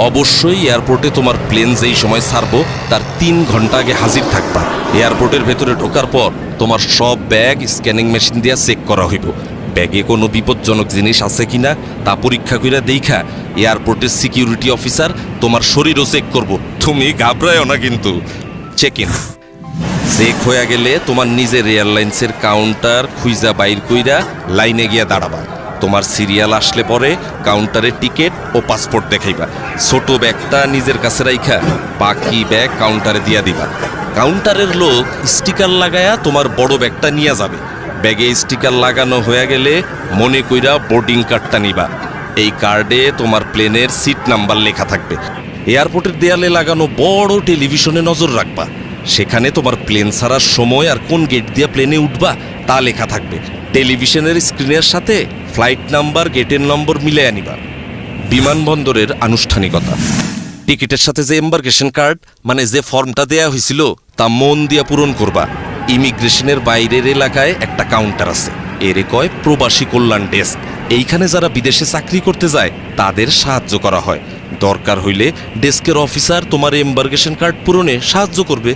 অবশ্যই এয়ারপোর্টে তোমার প্লেন যেই সময় ছাড়বো তার 3 ঘন্টা আগে হাজির থাকবা। এয়ারপোর্টের ভেতরে ঢোকার পর তোমার সব ব্যাগ স্ক্যানিং মেশিন দিয়ে চেক করা হইব। ব্যাগে কোনো বিপজ্জনক জিনিস আছে কিনা তা পরীক্ষা করে দেখা এয়ারপোর্টের সিকিউরিটি অফিসার তোমার শরীরও চেক করব। তুমি ঘাবড়ায়ও না কিন্তু। চেক ইন চেক হয়ে গেলে তোমার নিজের এয়ারলাইন্সের কাউন্টার খুঁজা বাইর কইরা লাইনে গিয়া দাঁড়াবা। তোমার সিরিয়াল আসলে পরে কাউন্টারে টিকিট ও পাসপোর্ট দেখাইবা। ছোট ব্যাগটা নিজের কাছে রাইখা বাকি ব্যাগ কাউন্টারে দিয়া দিবা। কাউন্টারের লোক স্টিকার লাগায়া তোমার বড় ব্যাগটা নিয়ে যাবে। ব্যাগে স্টিকার লাগানো হয়ে গেলে মনে কইরা বোর্ডিং কার্ডটা নিবা। এই কার্ডে তোমার প্লেনের সিট নাম্বার লেখা থাকবে। এয়ারপোর্টের দেয়ালে লাগানো বড় টেলিভিশনে নজর রাখবা। সেখানে তোমার প্লেন ছাড়ার সময় আর কোন গেট দিয়ে প্লেনে উঠবা তা লেখা থাকবে। টেলিভিশনের স্ক্রিনের সাথে ফ্লাইট নাম্বার গেটের নম্বর মিলে আনিবা। বিমানবন্দরের আনুষ্ঠানিকতা, টিকিটের সাথে যে এম্বার্কেশন কার্ড মানে যে ফর্মটা দেয়া হয়েছিল তা মন দিয়া পূরণ করবা। ইমিগ্রেশনের বাইরের এলাকায় একটা কাউন্টার আছে, এরে কয় প্রবাসী কল্যাণ ডেস্ক। এইখানে যারা বিদেশে চাকরি করতে যায় তাদের সাহায্য করা হয়। দরকার হইলে ডেস্কের অফিসার তোমার এম্বার্কেশন কার্ড পূরণে সাহায্য করবে।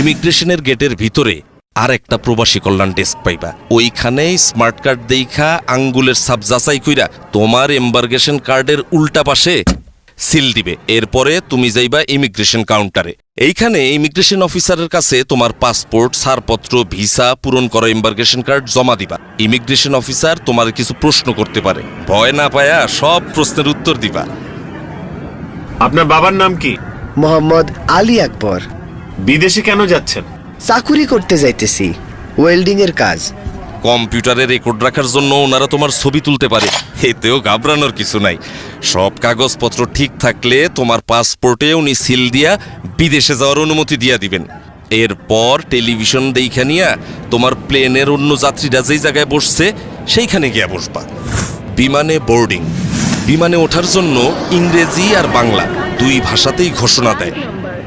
ইমিগ্রেশনের গেটের ভিতরে আর একটা প্রবাসী কল্যাণ ডেস্ক পাইবা। ওইখানে স্মার্ট কার্ড দেইখা আঙ্গুলের ছাপ যাচাই কইরা তোমার এম্বার্কেশন কার্ডের উল্টা পাশে সিল দিবে। এরপরে তুমি যাইবা ইমিগ্রেশন কাউন্টারে। এইখানে ইমিগ্রেশন অফিসারের কাছে তোমার পাসপোর্ট, ছাড়পত্র, ভিসা, পূরণ করা এম্বার্কেশন কার্ড জমা দিবা। ইমিগ্রেশন অফিসার তোমার কিছু প্রশ্ন করতে পারে, ভয় না পায়া সব প্রশ্নের উত্তর দিবা। আপনার বাবার নাম কি? মোহাম্মদ আলী আকবর। বিদেশে কেন যাচ্ছেন? চাকুরি করতে যাইতেছি, ওয়েল্ডিং এর কাজ। কম্পিউটারে রেকর্ড রাখার জন্য ওনারা তোমার ছবি তুলতে পারে, এতেও ঘাবড়ানোর কিছু নাই। সব কাগজপত্র ঠিক থাকলে তোমার পাসপোর্টে উনি সিল দিয়া বিদেশে যাওয়ার অনুমতি দিয়া দিবেন। এরপর টেলিভিশন দেখা নিয়া তোমার প্লেনের অন্য যাত্রীরা যেই জায়গায় বসছে সেইখানে গিয়া বসবা। বিমানে বোর্ডিং, বিমানে ওঠার জন্য ইংরেজি আর বাংলা দুই ভাষাতেই ঘোষণা দেয়।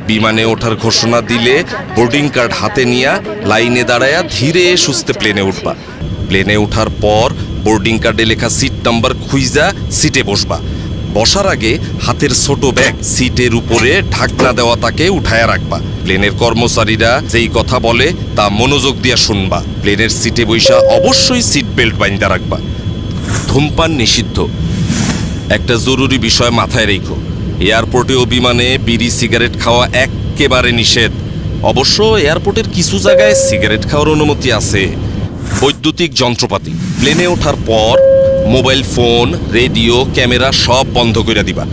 বিমানে ওঠার ঘোষণা দিলে বোর্ডিং কার্ড হাতে নিয়ে লাইনে দাঁড়ায়া ধীরে সুস্থে প্লেনে উঠবা। প্লেনে ওঠার পর বোর্ডিং কার্ডে লেখা সিট নাম্বার খুঁজা সিটে বসবা। বসার আগে হাতের ছোট ব্যাগ সিটের উপরে ঢাকনা দেওয়া তাকে উঠায়া রাখবা। প্লেনের কর্মচারীরা যেই কথা বলে তা মনোযোগ দিয়া শুনবা। প্লেনের সিটে বৈশা অবশ্যই সিট বেল্ট বাইন্ধা রাখবা। ধূমপান নিষিদ্ধ। একটা জরুরি বিষয় মাথায় রেখো, এয়ারপোর্টে ও বিমানে বিড়ি সিগারেট খাওয়া একেবারে নিষেধ। অবশ্য এয়ারপোর্টের কিছু জায়গায় সিগারেট খাওয়ার অনুমতি আছে। বৈদ্যুতিক যন্ত্রপাতি, প্লেনে ওঠার পর মোবাইল ফোন, রেডিও, ক্যামেরা সব বন্ধ করে দিবা।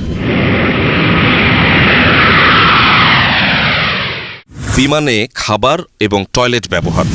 বিমানে খাবার এবং টয়লেট ব্যবহার।